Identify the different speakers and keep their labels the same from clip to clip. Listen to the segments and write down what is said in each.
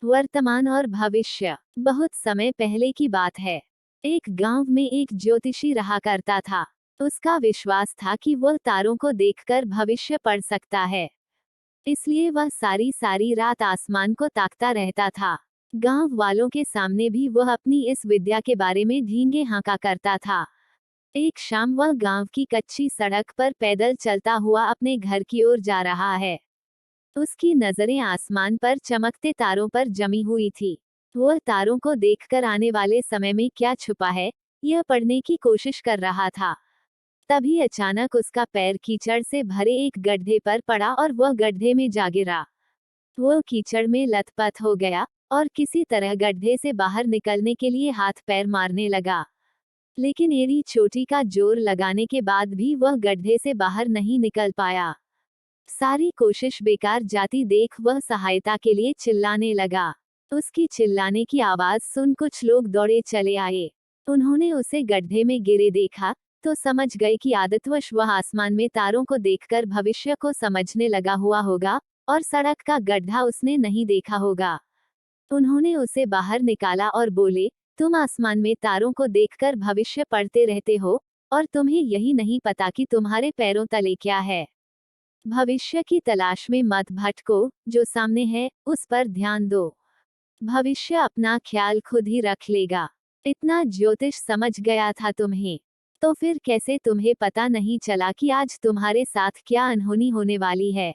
Speaker 1: वर्तमान और भविष्य। बहुत समय पहले की बात है। एक गांव में एक ज्योतिषी रहा करता था। उसका विश्वास था कि वह तारों को देखकर भविष्य पढ़ सकता है। इसलिए वह सारी सारी रात आसमान को ताकता रहता था। गांव वालों के सामने भी वह अपनी इस विद्या के बारे में ढींगे हाँका करता था। एक शाम वह गांव की कच्ची सड़क पर पैदल चलता हुआ अपने घर की ओर जा रहा है। उसकी नजरें आसमान पर चमकते तारों पर जमी हुई थी। वह तारों को देखकर आने वाले समय में क्या छुपा है, यह पढ़ने की कोशिश कर रहा था। तभी अचानक उसका पैर कीचड़ से भरे एक गड्ढे पर पड़ा और वह गड्ढे में जा गिरा। वह कीचड़ में लथपथ हो गया और किसी तरह गड्ढे से बाहर निकलने के लिए हाथ पैर मारने लगा। लेकिन एड़ी चोटी का जोर लगाने के बाद भी वह गड्ढे से बाहर नहीं निकल पाया। सारी कोशिश बेकार जाती देख वह सहायता के लिए चिल्लाने लगा। उसकी चिल्लाने की आवाज सुन कुछ लोग दौड़े चले आए। उन्होंने उसे गड्ढे में गिरे देखा तो समझ गए कि आदतवश वह आसमान में तारों को देखकर भविष्य को समझने लगा हुआ होगा और सड़क का गड्ढा उसने नहीं देखा होगा। उन्होंने उसे बाहर निकाला और बोले, तुम आसमान में तारों को देखकर भविष्य पढ़ते रहते हो और तुम्हें यही नहीं पता कि तुम्हारे पैरों तले क्या है। भविष्य की तलाश में मत भटको, जो सामने है उस पर ध्यान दो। भविष्य अपना ख्याल खुद ही रख लेगा। इतना ज्योतिष समझ गया था तुम्हें, तो फिर कैसे तुम्हें पता नहीं चला कि आज तुम्हारे साथ क्या अनहोनी होने वाली है।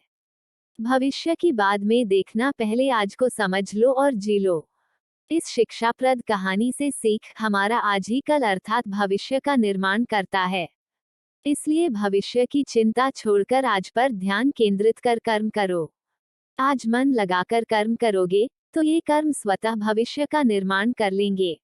Speaker 1: भविष्य की बाद में देखना, पहले आज को समझ लो और जी लो। इस शिक्षाप्रद कहानी से सीख, हमारा आज ही कल अर्थात भविष्य का निर्माण करता है। इसलिए भविष्य की चिंता छोड़कर आज पर ध्यान केंद्रित कर कर्म करो। आज मन लगाकर कर्म करोगे तो ये कर्म स्वतः भविष्य का निर्माण कर लेंगे।